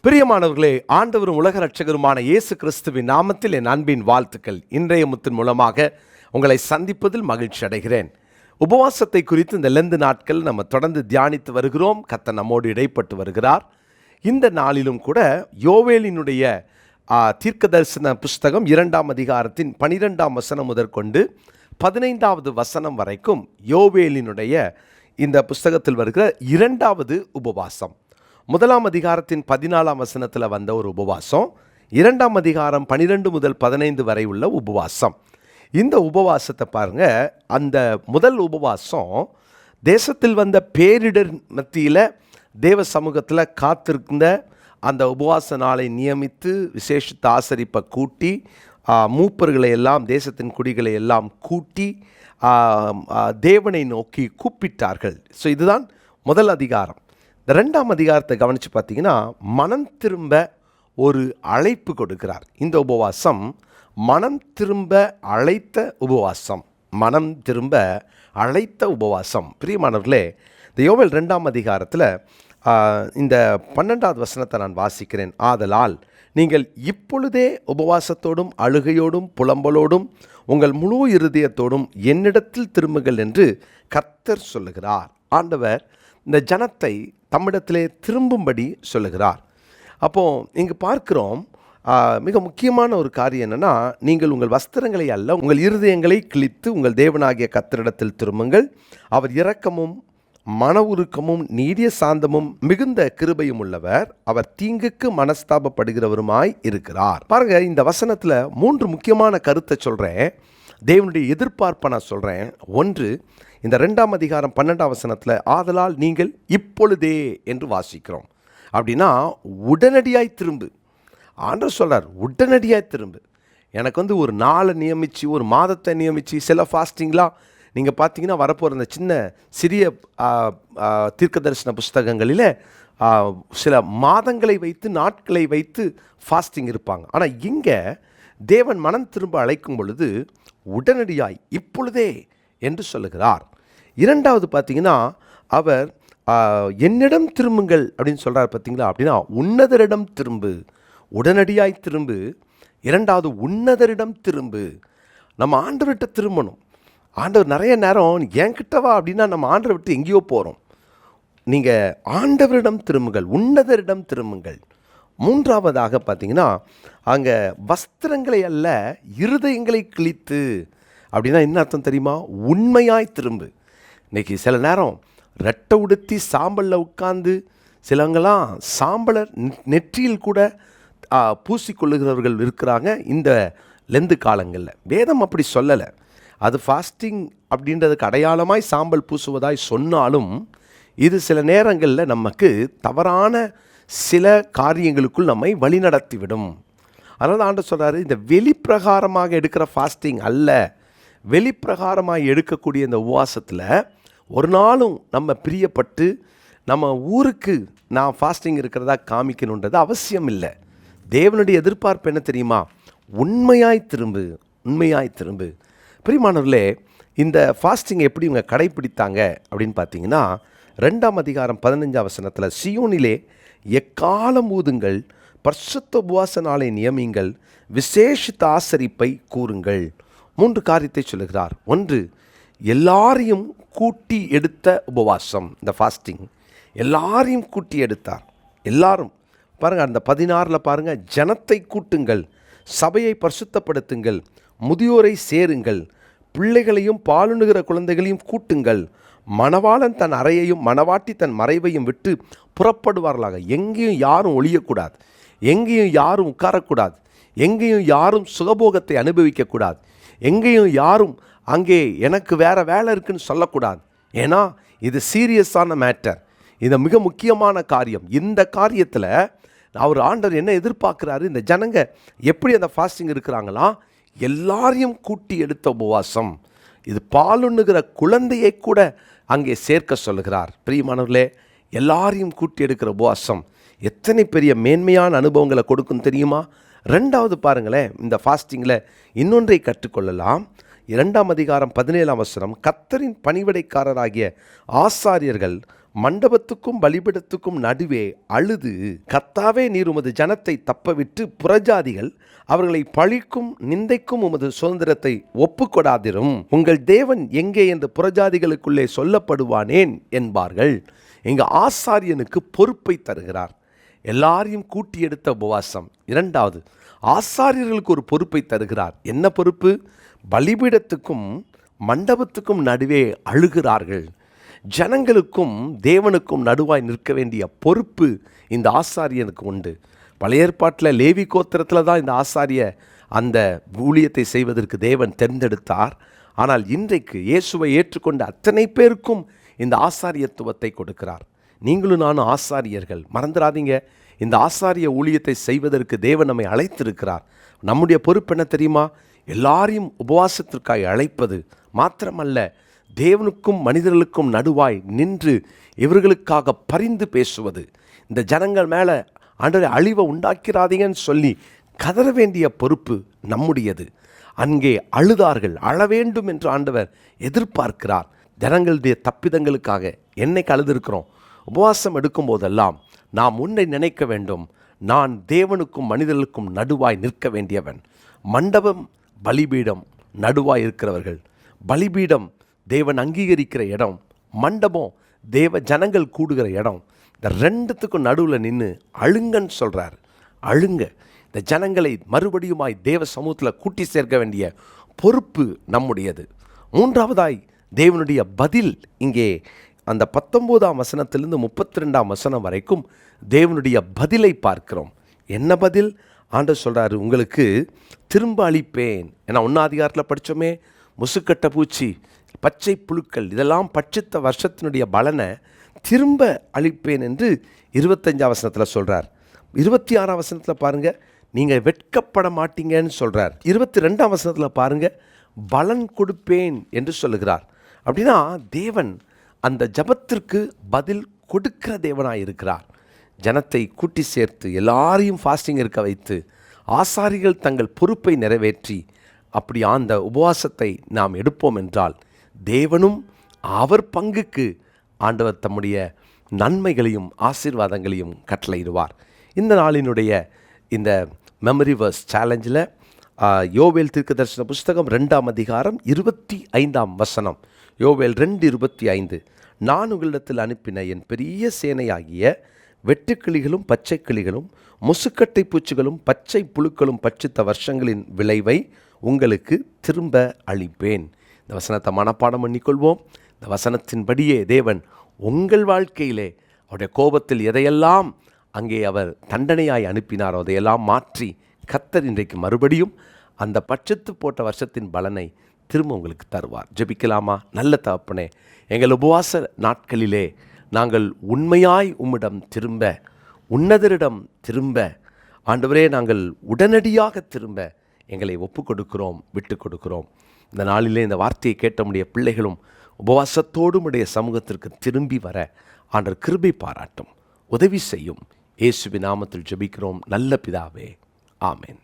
பிரியமானவர்களே, ஆண்டவரும் உலக ரட்சகருமான இயேசு கிறிஸ்துவின் நாமத்தில் என் அன்பின் வாழ்த்துக்கள். இன்றைய முத்தின் மூலமாக உங்களை சந்திப்பதில் மகிழ்ச்சி அடைகிறேன். உபவாசத்தை குறித்து இந்த லெந்து நாட்கள் நம்ம தொடர்ந்து தியானித்து வருகிறோம். கர்த்தர் நம்மோடு இடைப்பட்டு வருகிறார். இந்த நாளிலும் கூட யோவேலினுடைய தீர்க்க தரிசன புஸ்தகம் 2ஆம் அதிகாரத்தின் 12ஆம் வசனம் முதற்கொண்டு 15வது வசனம் வரைக்கும் யோவேலினுடைய இந்த புஸ்தகத்தில் வருகிற 2வது உபவாசம். 1ஆம் அதிகாரத்தின் 14ஆம் வசனத்தில் வந்த ஒரு உபவாசம், 2ஆம் அதிகாரம் 12 முதல் 15 வரை உள்ள உபவாசம். இந்த உபவாசத்தை பாருங்க. அந்த முதல் உபவாசம் தேசத்தில் வந்த பேரிடர் மத்தியில் தேவ சமூகத்தில் காத்திருந்த அந்த உபவாச நாளை நியமித்து விசேஷித்த ஆசரிப்பை கூட்டி மூப்பர்களை எல்லாம் தேசத்தின் குடிகளை எல்லாம் கூட்டி தேவனை நோக்கி கூப்பிட்டார்கள். ஸோ இதுதான் முதல் அதிகாரம். இந்த 2ஆம் அதிகாரத்தை கவனித்து பார்த்தீங்கன்னா மனம் திரும்ப ஒரு அழைப்பு கொடுக்கிறார். இந்த உபவாசம் மனம் திரும்ப அழைத்த உபவாசம். மனம் திரும்ப அழைத்த உபவாசம். பிரியமானவர்களே, இந்த யோவேல் 2ஆம் அதிகாரத்தில் இந்த 12வது வசனத்தை நான் வாசிக்கிறேன். ஆதலால் நீங்கள் இப்பொழுதே உபவாசத்தோடும் அழுகையோடும் புலம்பலோடும் உங்கள் முழு இருதயத்தோடும் என்னிடத்தில் திரும்புங்கள் என்று கர்த்தர் சொல்லுகிறார். ஆண்டவர் இந்த ஜனத்தை தம்மிடத்திலே திரும்பும்படி சொல்லுகிறார். அப்போது இங்கு பார்க்கிறோம், மிக முக்கியமான ஒரு காரியம் என்னென்னா, நீங்கள் உங்கள் வஸ்திரங்களை அல்ல உங்கள் இருதயங்களை கிழித்து உங்கள் தேவனாகிய கர்த்தரிடத்தில் திரும்புங்கள். அவர் இரக்கமும் மன உருக்கமும் நீடிய சாந்தமும் மிகுந்த கிருபையும் உள்ளவர். அவர் தீங்குக்கு மனஸ்தாபப்படுகிறவருமாய் இருக்கிறார். பாருங்க, இந்த வசனத்தில் 3 முக்கியமான கருத்தை சொல்கிறேன். தேவனுடைய எதிர்பார்ப்பை நான் சொல்கிறேன். ஒன்று, இந்த 2ஆம் அதிகாரம் 12ஆம் வசனத்தில் ஆதலால் நீங்கள் இப்பொழுதே என்று வாசிக்கிறோம். அப்படின்னா உடனடியாய் திரும்பு. ஆண்டவர் சொல்கிறார், உடனடியாய் திரும்பு. எனக்கு ஒரு நாளை நியமித்து ஒரு மாதத்தை நியமித்து சில ஃபாஸ்டிங்லாம் நீங்கள் பார்த்தீங்கன்னா வரப்போகிற அந்த சின்ன சிறிய தீர்க்க தரிசன புஸ்தகங்களில் சில மாதங்களை வைத்து நாட்களை வைத்து ஃபாஸ்டிங் இருப்பாங்க. ஆனால் இங்கே தேவன் மனம் திரும்ப அழைக்கும் பொழுது உடனடியாய் இப்பொழுதே என்று சொல்லுகிறார். 2வது பார்த்தீங்கன்னா அவர் என்னிடம் திரும்புங்கள் அப்படின்னு சொல்கிறார். பார்த்தீங்களா? அப்படின்னா உன்னதரிடம் திரும்பு, உடனடியாய் திரும்பு. 2வது உன்னதரிடம் திரும்பு. நம்ம ஆண்டவர்கிட்ட திரும்பணும். ஆண்டவர் நிறைய நேரம் என்கிட்ட வா அப்படின்னா நம்ம ஆண்டவரை விட்டு எங்கேயோ போகிறோம். நீங்கள் ஆண்டவரிடம் திரும்புங்கள், உன்னதரிடம் திரும்புங்கள். 3வதாக பார்த்தீங்கன்னா அங்கே வஸ்திரங்களை அல்ல இருதயங்களை கிழித்து. அப்படின்னா என்ன அர்த்தம் தெரியுமா? உண்மையாய் திரும்பு. இன்றைக்கி சில நேரம் ரெட்டை உடுத்தி சாம்பலில் உட்கார்ந்து சிலவங்களாம் சாம்பலை நெற்றியில் கூட பூசிக்கொள்ளுகிறவர்கள் இருக்கிறாங்க இந்த லெந்து காலங்களில். வேதம் அப்படி சொல்லலை. அது ஃபாஸ்டிங் அப்படின்றதுக்கு அடையாளமாய் சாம்பல் பூசுவதாய் சொன்னாலும் இது சில நேரங்களில் நமக்கு தவறான சில காரியங்களுக்குள் நம்மை வழிநடத்திவிடும். அதனால் ஆண்டவர் சொல்கிறாரு, இந்த வெளிப்பிரகாரமாக எடுக்கிற ஃபாஸ்டிங் அல்ல, வெளிப்பிரகாரமாக எடுக்கக்கூடிய இந்த உபவாசத்தில் ஒரு நாளும் நம்ம பிரியப்பட்டு நம்ம ஊருக்கு நான் ஃபாஸ்டிங் இருக்கிறதா காமிக்கணுன்றது அவசியம் இல்லை. தேவனுடைய எதிர்பார்ப்பு என்ன தெரியுமா? உண்மையாய் திரும்பு, உண்மையாய் திரும்பு. பிரியமானவர்களே, இந்த ஃபாஸ்டிங் எப்படி இவங்க கடைப்பிடித்தாங்க அப்படின்னு பார்த்தீங்கன்னா 2ஆம் அதிகாரம் 15ஆம் வசனத்தில் சியோனிலே எக்காலம் ஊதுங்கள், பரிசுத்த உபவாச நாளை நியமிங்கள், விசேஷித்த ஆசரிப்பை கூறுங்கள். 3 காரியத்தை சொல்லுகிறார். ஒன்று, எல்லாரையும் கூட்டி எடுத்த உபவாசம். இந்த ஃபாஸ்டிங் எல்லாரையும் கூட்டி எடுத்தார். எல்லாரும் பாருங்கள், அந்த 16 பாருங்கள், ஜனத்தை கூட்டுங்கள், சபையை பரிசுத்தப்படுத்துங்கள், முதியோரை சேருங்கள், பிள்ளைகளையும் பாலுணுகிற குழந்தைகளையும் கூட்டுங்கள், மணவாளன் தன் அறையையும் மணவாட்டி தன் மறைவையும் விட்டு புறப்படுவார்களாக. எங்கேயும் யாரும் ஒழியக்கூடாது, எங்கேயும் யாரும் உட்காரக்கூடாது, எங்கேயும் யாரும் சுகபோகத்தை அனுபவிக்கக்கூடாது, எங்கேயும் யாரும் அங்கே எனக்கு வேறு வேலை இருக்குன்னு சொல்லக்கூடாது. ஏன்னா இது சீரியஸான மேட்டர், இது மிக முக்கியமான காரியம். இந்த காரியத்தில் அவர் ஆண்டவர் என்ன எதிர்பார்க்குறாரு? இந்த ஜனங்க எப்படி அந்த ஃபாஸ்டிங் இருக்கிறாங்களா? எல்லாரையும் கூட்டி எடுத்த உபவாசம். இது பாலுண்ணுகிற குழந்தையை கூட அங்கே சேர்க்க சொல்லுகிறார். பிரியமானவர்களே, எல்லாரையும் கூட்டி எடுக்கிற உபவாசம் எத்தனை பெரிய மேன்மையான அனுபவங்களை கொடுக்கும் தெரியுமா? 2வது பாருங்களேன், இந்த ஃபாஸ்டிங்கில் இன்னொன்றை கற்றுக்கொள்ளலாம். 2ஆம் அதிகாரம் 17ஆம் வசனம், கர்த்தரின் பணிவிடைக்காரராகிய ஆசாரியர்கள் மண்டபத்துக்கும் பலிபீடத்துக்கும் நடுவே அழுது, கர்த்தாவே, நீர் உமது ஜனத்தை தப்பவிட்டு புறஜாதிகள் அவர்களை பழிக்கும் நிந்தைக்கும் உமது சுதந்திரத்தை ஒப்புக்கொடாதிரும். உங்கள் தேவன் எங்கே என்று புறஜாதிகளுக்குள்ளே சொல்லப்படுவானேன் என்பார்கள். இங்கு ஆசாரியனுக்கு பொறுப்பை தருகிறார். எல்லாரையும் கூட்டி எடுத்த உபவாசம். இரண்டாவது, ஆசாரியர்களுக்கு ஒரு பொறுப்பை தருகிறார். என்ன பொறுப்பு? பலிபீடத்துக்கும் மண்டபத்துக்கும் நடுவே அழுகிறார்கள். ஜனங்களுக்கும் தேவனுக்கும் நடுவாய் நிற்க வேண்டிய பொறுப்பு இந்த ஆசாரியனுக்கு உண்டு. பழைய ஏற்பாட்டில் லேவி கோத்திரத்தில் தான் இந்த ஆசாரிய அந்த ஊழியத்தை செய்வதற்கு தேவன் தேர்ந்தெடுத்தார். ஆனால் இன்றைக்கு இயேசுவை ஏற்றுக்கொண்ட அத்தனை பேருக்கும் இந்த ஆசாரியத்துவத்தை கொடுக்கிறார். நீங்களும் நானும் ஆசாரியர்கள். மறந்துடாதீங்க, இந்த ஆசாரிய ஊழியத்தை செய்வதற்கு தேவன் நம்மை அழைத்திருக்கிறார். நம்முடைய பொறுப்பு என்ன தெரியுமா? எல்லாரையும் உபவாசத்திற்காக அழைப்பது மாத்திரமல்ல, தேவனுக்கும் மனிதர்களுக்கும் நடுவாய் நின்று இவர்களுக்காக பரிந்து பேசுவது. இந்த ஜனங்கள் மேலே ஆண்டவரே அழிவை உண்டாக்கிறாதீங்கன்னு சொல்லி கதற வேண்டிய பொறுப்பு நம்முடையது. அங்கே அழுதார்கள், அழ வேண்டும் என்று ஆண்டவர் எதிர்பார்க்கிறார். ஜனங்களுடைய தப்பிதங்களுக்காக என்னைக்கு அழுதிருக்கிறோம்? உபவாசம் எடுக்கும் போதெல்லாம் நாம் உன்னை நினைக்க வேண்டும். நான் தேவனுக்கும் மனிதர்களுக்கும் நடுவாய் நிற்க வேண்டியவன். மண்டபம் பலிபீடம் நடுவாய் இருக்கிறவர்கள். பலிபீடம் தேவன் அங்கீகரிக்கிற இடம், மண்டபம் தேவ ஜனங்கள் கூடுகிற இடம். இந்த ரெண்டுத்துக்கும் நடுவில் நின்று அழுங்கன்னு சொல்கிறார். அழுங்க. இந்த ஜனங்களை மறுபடியுமாய் தேவ சமூகத்தில் கூட்டி சேர்க்க வேண்டிய பொறுப்பு நம்முடையது. மூன்றாவதாய் தேவனுடைய பதில். இங்கே அந்த 19ஆம் வசனத்திலிருந்து 32ஆம் வசனம் வரைக்கும் தேவனுடைய பதிலை பார்க்கிறோம். என்ன பதில்? ஆண்டவர் சொல்கிறாரு, உங்களுக்கு திரும்ப அளிப்பேன். ஏன்னா 1ஆம் அதிகாரத்தில் படித்தோமே, முசுக்கட்ட பூச்சி, பச்சை புழுக்கள் இதெல்லாம் பட்சித்த வருஷத்தினுடைய பலனை திரும்ப அளிப்பேன் என்று 25ஆம் வசனத்தில் சொல்கிறார். 26ஆம் வசனத்தில் பாருங்கள், நீங்கள் வெட்கப்பட மாட்டீங்கன்னு சொல்கிறார். 22ஆம் வசனத்தில் பாருங்கள், பலன் கொடுப்பேன் என்று சொல்லுகிறார். அப்படின்னா தேவன் அந்த ஜபத்திற்கு பதில் கொடுக்கிற தேவனாக இருக்கிறார். ஜனத்தை கூட்டி சேர்த்து எல்லாரையும் ஃபாஸ்டிங் இருக்க வைத்து ஆசாரிகள் தங்கள் பொறுப்பை நிறைவேற்றி அப்படி அந்த உபவாசத்தை நாம் எடுப்போம் என்றால் தேவனும் அவர் பங்குக்கு ஆண்டவர் தம்முடைய நன்மைகளையும் ஆசீர்வாதங்களையும் கட்டளையிடுவார். இந்த நாளினுடைய இந்த மெமரி வர்ஸ் சேலஞ்சில் யோவேல் தீர்க்கதரிசன புஸ்தகம் 2ஆம் அதிகாரம் 25ஆம் வசனம். யோவேல் 2:25. நான் உங்களிடத்தில் அனுப்பின என் பெரிய சேனையாகிய வெட்டுக்கிளிகளும் பச்சை கிளிகளும் முசுக்கட்டை பூச்சிகளும் பச்சை புழுக்களும் பட்சித்த வருஷங்களின் விளைவை உங்களுக்கு திரும்ப அளிப்பேன். இந்த வசனத்தை மனப்பாடம் பண்ணிக்கொள்வோம். இந்த வசனத்தின்படியே தேவன் உங்கள் வாழ்க்கையிலே அவருடைய கோபத்தில் எதையெல்லாம் அங்கே அவர் தண்டனையாய் அனுப்பினாரோ அதையெல்லாம் மாற்றி கர்த்தர் இன்றைக்கு மறுபடியும் அந்த பட்சத்து போட்ட வருஷத்தின் பலனை திரும்ப உங்களுக்கு தருவார். ஜெபிக்கலாமா? நல்ல தகப்பனே, எங்கள் உபவாச நாட்களிலே நாங்கள் உண்மையாய் உம்மிடம் திரும்ப, உன்னதரிடம் திரும்ப, ஆண்டவரே நாங்கள் உடனடியாக திரும்ப எங்களை ஒப்பு கொடுக்கிறோம், விட்டு கொடுக்கிறோம். இந்த நாளிலே இந்த வார்த்தையை கேட்ட முடிய பிள்ளைகளும் உபவாசத்தோடு உடைய சமூகத்திற்கு திரும்பி வர ஆண்டவர் கிருபை பாராட்டும், உதவி செய்யும். இயேசுவின் நாமத்தில் ஜெபிக்கிறோம் நல்ல பிதாவே, ஆமென்.